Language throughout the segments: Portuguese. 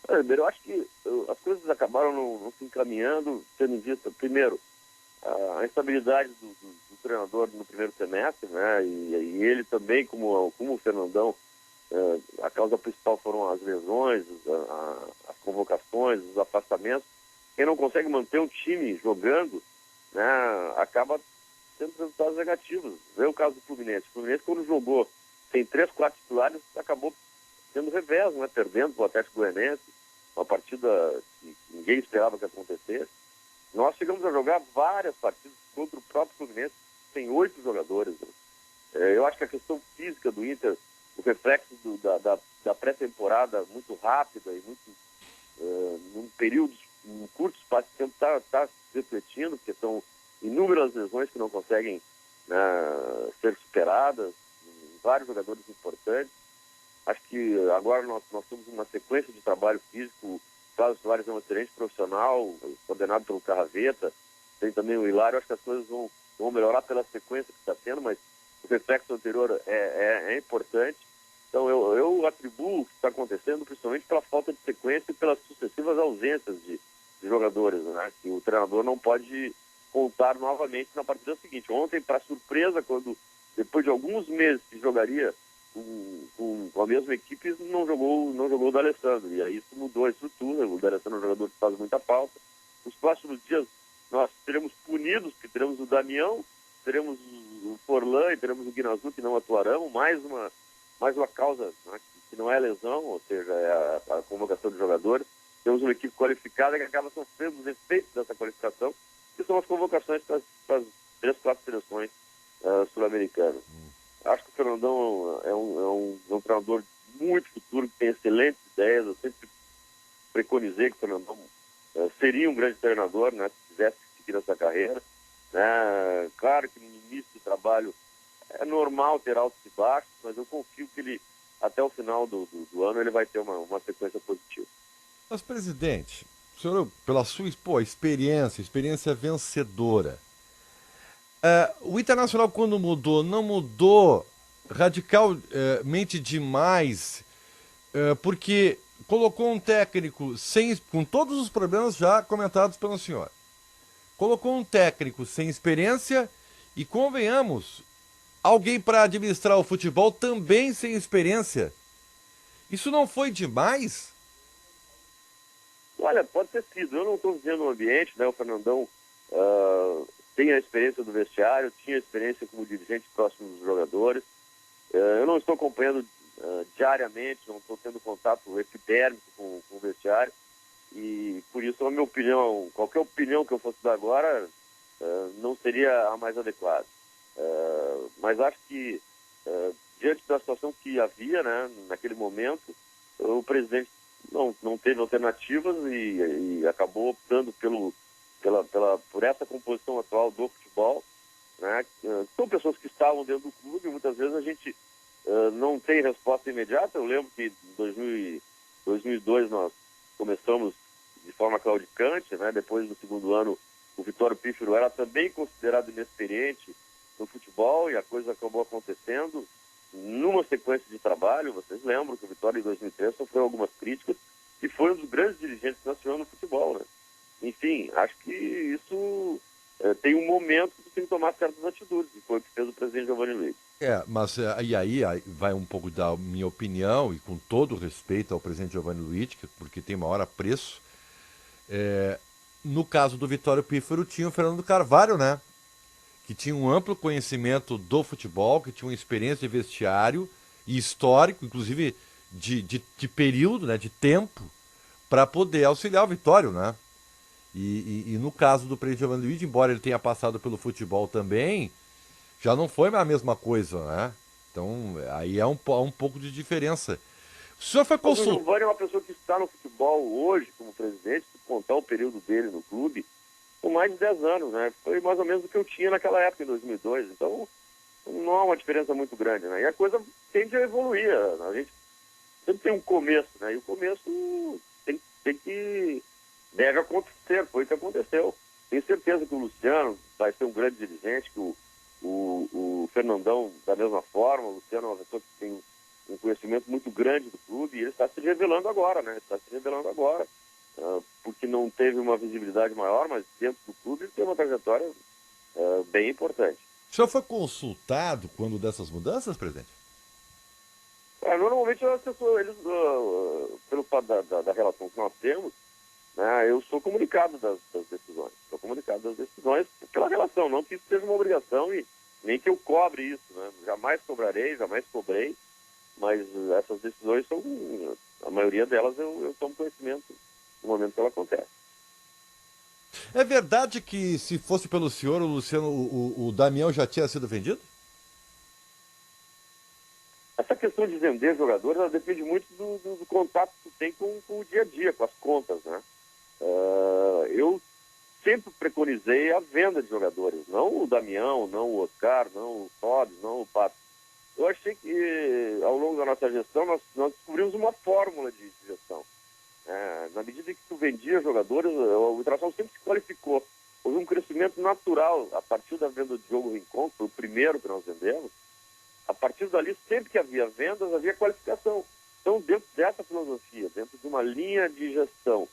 Olha, Ribeiro, eu acho que as coisas acabaram não se encaminhando, tendo em vista, primeiro, a instabilidade do treinador no primeiro semestre, né? E ele também, como o Fernandão, a causa principal foram as lesões, as convocações, os afastamentos. Quem não consegue manter um time jogando, né, acaba tendo resultados negativos. Vê o caso do Fluminense. O Fluminense, quando jogou sem 3, 4 titulares, acabou tendo revés, né, perdendo para o Atlético Goianiense, uma partida que ninguém esperava que acontecesse. Nós chegamos a jogar várias partidas contra o próprio Fluminense, tem 8 jogadores. Né? Eu acho que a questão física do Inter, o reflexo da pré-temporada muito rápida e muito num período, num curto espaço de tempo, está se refletindo, porque são inúmeras lesões que não conseguem ser superadas, vários jogadores importantes. Acho que agora nós temos uma sequência de trabalho físico. O Carlos Soares é um excelente profissional, coordenado pelo Carraveta. Tem também o Hilário. Acho que as coisas vão melhorar pela sequência que está tendo, mas o reflexo anterior é importante. Então eu atribuo o que está acontecendo principalmente pela falta de sequência e pelas sucessivas ausências de jogadores, né? Que o treinador não pode contar novamente na partida seguinte. Ontem, para surpresa, quando depois de alguns meses que jogaria com a mesma equipe, não jogou o D'Alessandro. E aí isso mudou a estrutura. O D'Alessandro é um jogador que faz muita falta. Nos próximos dias nós seremos punidos, porque teremos o Damião, teremos o Forlan e teremos o Guinazu, que não atuarão. Mais uma causa, né, que não é lesão, ou seja, é a convocação de jogadores. Temos uma equipe qualificada que acaba sofrendo os efeitos dessa qualificação, que são as convocações para as 3, 4 seleções sul-americanas. Acho que o Fernandão é um treinador muito futuro, que tem excelentes ideias. Eu sempre preconizei que o Fernandão seria um grande treinador, né, se quisesse seguir essa carreira. Né? Claro que no início do trabalho é normal ter altos e baixos, mas eu confio que ele, até o final do ano, ele vai ter uma sequência positiva. Mas, presidente, o senhor, pela sua experiência vencedora, o Internacional, quando mudou, não mudou radicalmente demais, porque colocou um técnico com todos os problemas já comentados pelo senhor. Colocou um técnico sem experiência e, convenhamos, alguém para administrar o futebol também sem experiência. Isso não foi demais? Olha, pode ter sido. Eu não estou vivendo um ambiente, né? O Fernandão tem a experiência do vestiário, tinha a experiência como dirigente próximo dos jogadores. Eu não estou acompanhando diariamente, não estou tendo contato epidérmico com o vestiário. E por isso, a minha opinião, qualquer opinião que eu fosse dar agora, não seria a mais adequada. Mas acho que, diante da situação que havia, né, naquele momento, o presidente não teve alternativas e acabou optando por essa composição atual do futebol. Né? São pessoas que estavam dentro do clube, muitas vezes a gente não tem resposta imediata. Eu lembro que em 2002 nós começamos de forma claudicante, né? Depois do segundo ano o Vitório Pífero era também considerado inexperiente no futebol e a coisa acabou acontecendo numa sequência de trabalho. Vocês lembram que o Vitória em 2003 sofreu algumas críticas e foi um dos grandes dirigentes que nós tivemos no futebol, né? Enfim, acho que isso tem um momento que tem que tomar certas atitudes, e foi o que fez o presidente Giovanni Leite. Mas e aí vai um pouco da minha opinião, e com todo respeito ao presidente Giovanni Luiz, porque tem maior apreço. No caso do Vitório Pífero, tinha o Fernando Carvalho, né? Que tinha um amplo conhecimento do futebol, que tinha uma experiência de vestiário e histórico, inclusive de período, né? De tempo, para poder auxiliar o Vitório, né? E no caso do presidente Giovanni Luiz, embora ele tenha passado pelo futebol também, já não foi a mesma coisa, né? Então, aí há um pouco de diferença. O senhor foi Mas o consultado. Giovanni é uma pessoa que está no futebol hoje como presidente, se contar o período dele no clube, com mais de 10 anos, né? Foi mais ou menos o que eu tinha naquela época, em 2002. Então, não há uma diferença muito grande, né? E a coisa tende a evoluir. A gente sempre tem um começo, né? E o começo deve acontecer. Foi o que aconteceu. Tenho certeza que o Luciano vai ser um grande dirigente, que o Fernandão da mesma forma. O Luciano é uma pessoa que tem um conhecimento muito grande do clube e ele está se revelando agora, né? Está se revelando agora, porque não teve uma visibilidade maior, mas dentro do clube ele tem uma trajetória bem importante. O senhor foi consultado quando dessas mudanças, presidente? Normalmente as pessoas, eles, pelo fato da relação que nós temos, né, eu sou comunicado das decisões. Sou comunicado das decisões pela relação, não que isso seja uma obrigação e nem que eu cobre isso, né? Jamais cobrarei, jamais cobrei, mas essas decisões são, a maioria delas eu tomo conhecimento no momento que ela acontece. É verdade que se fosse pelo senhor, o Luciano, o Damião já tinha sido vendido? Essa questão de vender jogadores, ela depende muito do contato que tu tem com o dia a dia, com as contas, né? Eu sempre preconizei a venda de jogadores, não o Damião, não o Oscar, não o Sobs, não o Pato. Eu achei que ao longo da nossa gestão nós descobrimos uma fórmula de gestão. Na medida que tu vendia jogadores, o Internacional sempre se qualificou. Houve um crescimento natural a partir da venda do Diogo Rincon, que foi o primeiro que nós vendemos. A partir dali, sempre que havia vendas, havia qualificação. Então, dentro dessa filosofia, dentro de uma linha de gestão,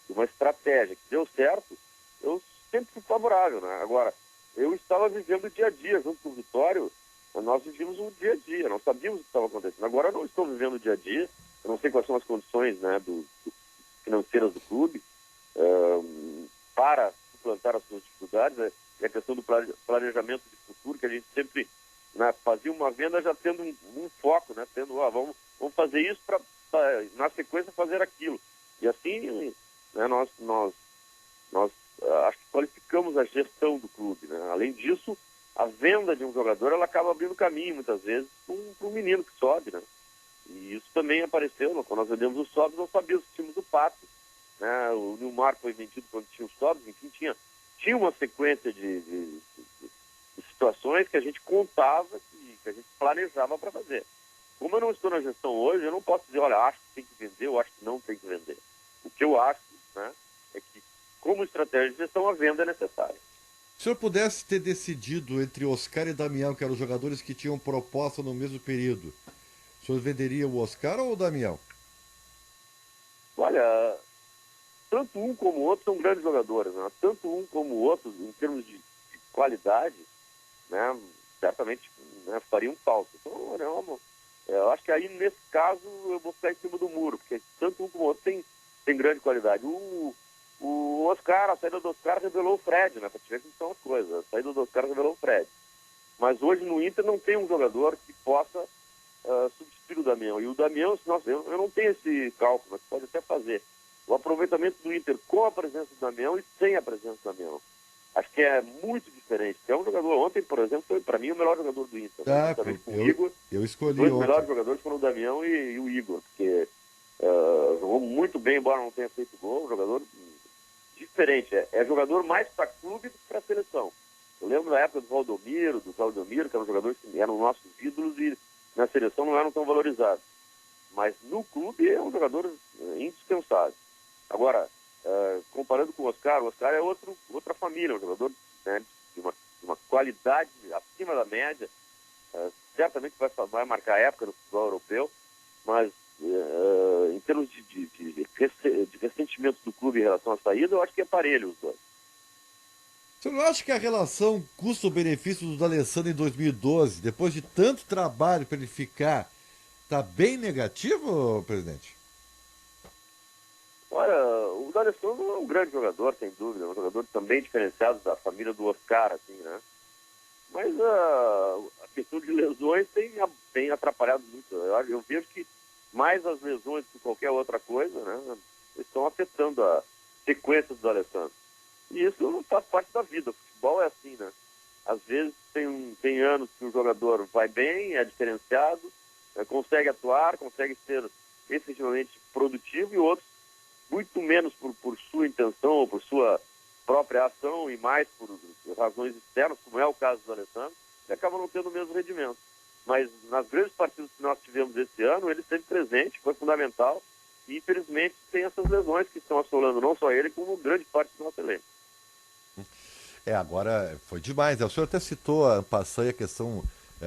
de uma estratégia que deu certo, eu sempre fui favorável, né? Agora, eu estava vivendo o dia a dia, junto com o Vitório, nós vivíamos o dia a dia, não sabíamos o que estava acontecendo. Agora eu não estou vivendo o dia a dia, eu não sei quais são as condições, né, financeiras do clube, para suplantar as suas dificuldades, né? E a questão do planejamento de futuro, que a gente sempre, né, fazia uma venda já tendo um foco, né, tendo, vamos fazer isso para na sequência fazer aquilo. E assim, né, nós acho que qualificamos a gestão do clube, né? Além disso, a venda de um jogador, ela acaba abrindo caminho, muitas vezes, para um menino que sobe, né? E isso também apareceu, quando nós vendemos os Sobs, nós sabíamos que tínhamos o Pato, né? O Nilmar foi vendido quando tinha os Sobs, enfim, tinha uma sequência de situações que a gente contava, que a gente planejava para fazer. Como eu não estou na gestão hoje, eu não posso dizer, olha, acho que tem que vender ou acho que não tem que vender. O que eu acho, né, é que, como estratégia de gestão, a venda é necessária. Se o senhor pudesse ter decidido entre Oscar e Damião, que eram os jogadores que tinham proposta no mesmo período, o senhor venderia o Oscar ou o Damião? Olha, tanto um como o outro são grandes jogadores, né? Tanto um como o outro, em termos de qualidade, né, certamente, né, fariam falta. Então, eu acho que aí, nesse caso, eu vou ficar em cima do muro, porque tanto um como o outro tem grande qualidade. O Oscar, a saída do Oscar revelou o Fred, né? Para te ver como são as coisas. A saída do Oscar revelou o Fred. Mas hoje no Inter não tem um jogador que possa substituir o Damião. E o Damião, nossa, eu não tenho esse cálculo, mas pode até fazer. O aproveitamento do Inter com a presença do Damião e sem a presença do Damião. Acho que é muito diferente. É um jogador, ontem, por exemplo, foi para mim o melhor jogador do Inter. Né? Com o Igor. Eu escolhi os dois ontem. melhores jogadores foram o Damião e o Igor, porque jogou muito bem, embora não tenha feito gol. Um jogador diferente. É jogador mais para clube do que para seleção. Eu lembro da época do Valdomiro, que eram jogadores que eram nossos ídolos e na seleção não eram tão valorizados. Mas no clube é um jogador indispensável. Agora, comparando com o Oscar é outra família, um jogador, né, de uma qualidade acima da média, certamente vai marcar a época no futebol europeu, mas em termos de ressentimento do clube em relação à saída, eu acho que é parelho os dois. Você não acha que a relação custo-benefício do D'Alessandro em 2012, depois de tanto trabalho para ele ficar, está bem negativo, presidente? Olha, o D'Alessandro é um grande jogador, sem dúvida, é um jogador também diferenciado da família do Oscar, assim, né? Mas a questão de lesões tem atrapalhado muito. Eu vejo que mais as lesões que qualquer outra coisa, né, estão afetando a sequência do D'Alessandro. E isso não faz parte da vida. O futebol é assim, né? Às vezes tem anos que o jogador vai bem, é diferenciado, consegue atuar, consegue ser efetivamente produtivo, e outros muito menos por sua intenção ou por sua própria ação e mais por razões externas, como é o caso do Alessandro, que acabam não tendo o mesmo rendimento. Mas nas grandes partidas que nós tivemos esse ano, ele esteve presente, foi fundamental, e infelizmente tem essas lesões que estão assolando não só ele, como grande parte do nosso elenco. Agora foi demais, né? O senhor até citou a passando a questão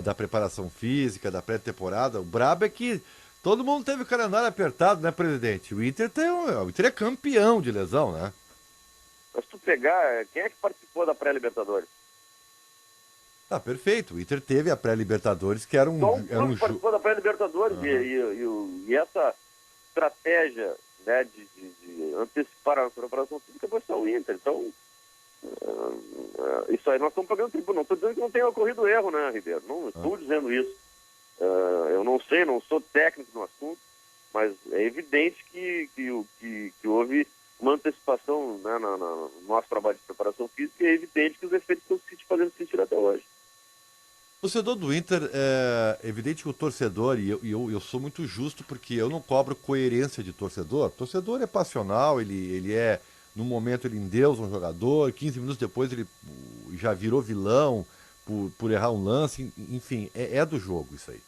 da preparação física, da pré-temporada. O brabo é que todo mundo teve o calendário apertado, né, presidente? O Inter é campeão de lesão, né? Mas se tu pegar, quem é que participou da pré-Libertadores? Ah, perfeito. O Inter teve a pré-Libertadores, que era Só um era clube um que participou da pré-Libertadores. Uhum. E essa estratégia, né, de antecipar a preparação física foi só o Inter. Então, isso aí nós estamos pagando tributo. Não estou dizendo que não tenha ocorrido erro, né, Ribeiro? Não estou dizendo isso. Eu não sei, não sou técnico no assunto, mas é evidente que houve uma antecipação, né, no nosso trabalho de preparação física, e é evidente que os efeitos estão se fazendo sentir até hoje. O torcedor do Inter, é evidente que o torcedor, e eu sou muito justo porque eu não cobro coerência de torcedor. Torcedor é passional, ele é, no momento ele endeusa um jogador, 15 minutos depois ele já virou vilão por errar um lance, enfim, é do jogo isso aí.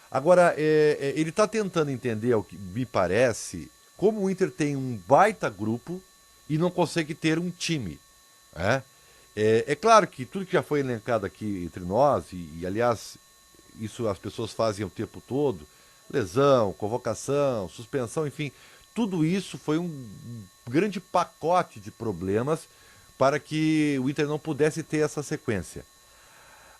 Agora, ele está tentando entender, o que me parece, como o Inter tem um baita grupo e não consegue ter um time. Né? É claro que tudo que já foi elencado aqui entre nós, aliás, isso as pessoas fazem o tempo todo, lesão, convocação, suspensão, enfim, tudo isso foi um grande pacote de problemas para que o Inter não pudesse ter essa sequência.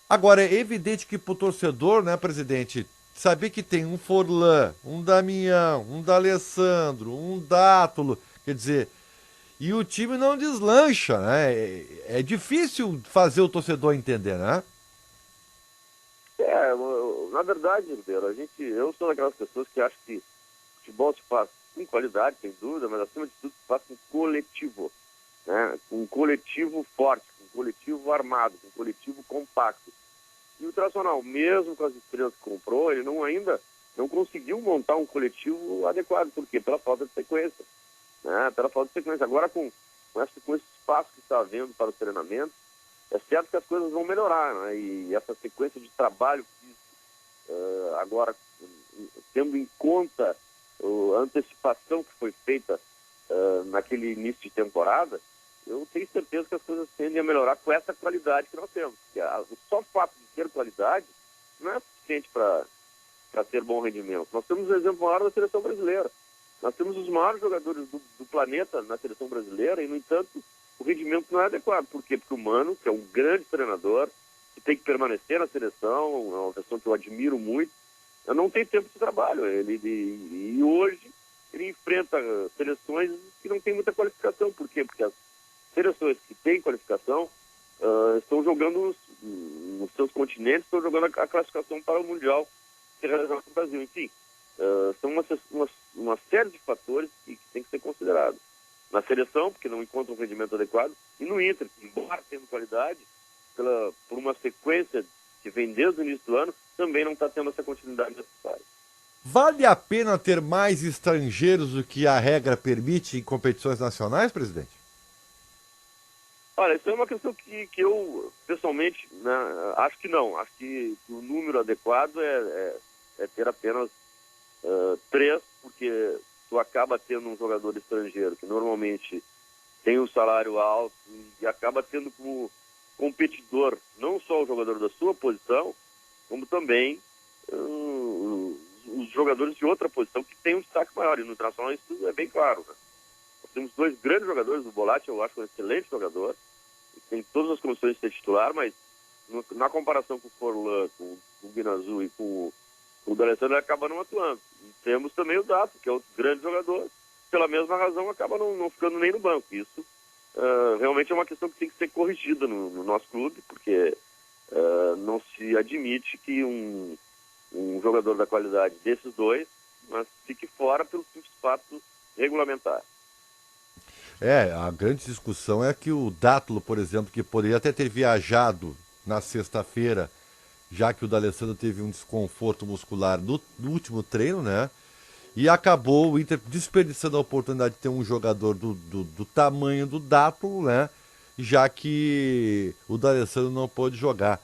Agora, é evidente que para o torcedor, né, presidente, saber que tem um Forlan, um Damião, um D'Alessandro, um Dátulo, quer dizer, e o time não deslancha, né? É difícil fazer o torcedor entender, né? Na verdade, Ribeiro, eu sou daquelas pessoas que acham que futebol se faz com qualidade, sem dúvida, mas acima de tudo se faz com coletivo, né? Com um coletivo forte, com um coletivo armado, com um coletivo compacto. E o Internacional, mesmo com as estrelas que comprou, ele ainda não conseguiu montar um coletivo adequado. Por quê? Pela falta de sequência. Né? Pela falta de sequência. Agora, com esse espaço que está havendo para o treinamento, é certo que as coisas vão melhorar. Né? E essa sequência de trabalho físico, agora, tendo em conta a antecipação que foi feita naquele início de temporada, eu tenho certeza que as coisas tendem a melhorar com essa qualidade que nós temos. Só o fato de ter qualidade não é suficiente para ter bom rendimento. Nós temos um exemplo maior da seleção brasileira. Nós temos os maiores jogadores do planeta na seleção brasileira e, no entanto, o rendimento não é adequado. Por quê? Porque o Mano, que é um grande treinador, que tem que permanecer na seleção, é uma pessoa que eu admiro muito, não tem tempo de trabalho. E hoje ele enfrenta seleções que não têm muita qualificação. Por quê? Porque as seleções que têm qualificação estão jogando nos seus continentes, estão jogando a classificação para o Mundial que é realizado no Brasil. Enfim, são uma série de fatores que tem que ser considerado. Na seleção, porque não encontra um rendimento adequado, e no Inter, embora tendo qualidade, por uma sequência que vem desde o início do ano, também não está tendo essa continuidade necessária. Vale a pena ter mais estrangeiros do que a regra permite em competições nacionais, presidente? Olha, isso é uma questão que eu, pessoalmente, né, acho que não. Acho que o número adequado é ter apenas 3, porque tu acaba tendo um jogador estrangeiro que normalmente tem um salário alto e acaba tendo como competidor não só o jogador da sua posição, como também os jogadores de outra posição que tem um destaque maior. E no Internacional isso é bem claro. Né? Nós temos 2 grandes jogadores. O Bolatti, eu acho um excelente jogador, tem todas as condições de ser titular, mas na comparação com o Forlan, com o Guinazu e com o D'Alessandro, ele acaba não atuando. E temos também o Dato, que é outro grande jogador, pela mesma razão acaba não ficando nem no banco. Isso realmente é uma questão que tem que ser corrigida no nosso clube, porque não se admite que um jogador da qualidade desses 2 mas fique fora pelo simples fato regulamentar. A grande discussão é que o Dátulo, por exemplo, que poderia até ter viajado na sexta-feira, já que o D'Alessandro teve um desconforto muscular no último treino, né? E acabou o Inter desperdiçando a oportunidade de ter um jogador do tamanho do Dátulo, né? Já que o D'Alessandro não pôde jogar.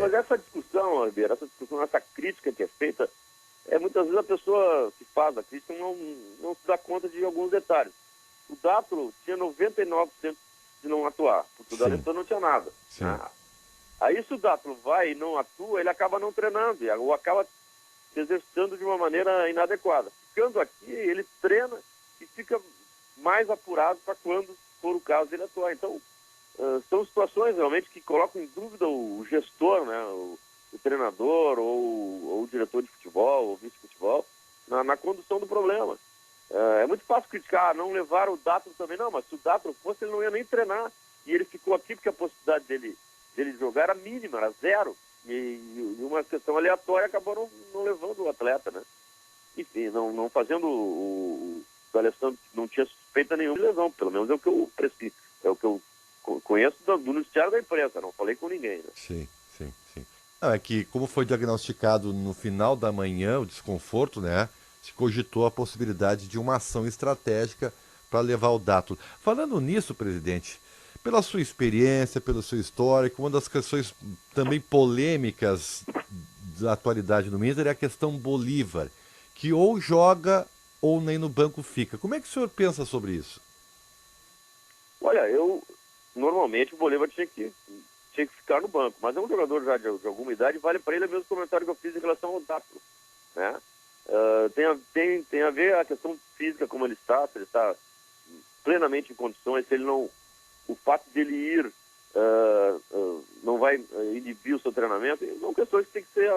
Mas essa discussão, Ribeiro, essa crítica que é feita, muitas vezes a pessoa que faz a crítica não se dá conta de alguns detalhes. O Dátulo tinha 99% de não atuar, porque o D'Alessandro não tinha nada. Né? Aí se o Dátilo vai e não atua, ele acaba não treinando, ou acaba se exercitando de uma maneira inadequada. Ficando aqui, ele treina e fica mais apurado para quando for o caso ele atuar. Então, são situações realmente que colocam em dúvida o gestor, né, o treinador ou o diretor de futebol ou vice-futebol na condução do problema. É muito fácil criticar, não levar o Dátilo também, não, mas se o Dátilo fosse, ele não ia nem treinar. E ele ficou aqui porque a possibilidade dele jogar era mínima, era zero. E uma questão aleatória acabou não levando o atleta, né? Enfim, não fazendo o Alessandro não tinha suspeita nenhuma de lesão, pelo menos é o que eu preciso, é o que eu conheço do noticiário da imprensa, não falei com ninguém, né? Sim, sim, sim. Não, é que como foi diagnosticado no final da manhã o desconforto, né? Se cogitou a possibilidade de uma ação estratégica para levar o Dátilo. Falando nisso, presidente, pela sua experiência, pelo seu histórico, uma das questões também polêmicas da atualidade no Minas é a questão Bolívar, que ou joga ou nem no banco fica. Como é que o senhor pensa sobre isso? Olha, normalmente o Bolívar tinha que ficar no banco, mas é um jogador já de alguma idade, vale para ele o mesmo comentário que eu fiz em relação ao Dátilo, né? Tem a ver a questão física, como ele está, se ele está plenamente em condições, se ele não, o fato dele ir não vai inibir o seu treinamento, são questões que tem que ser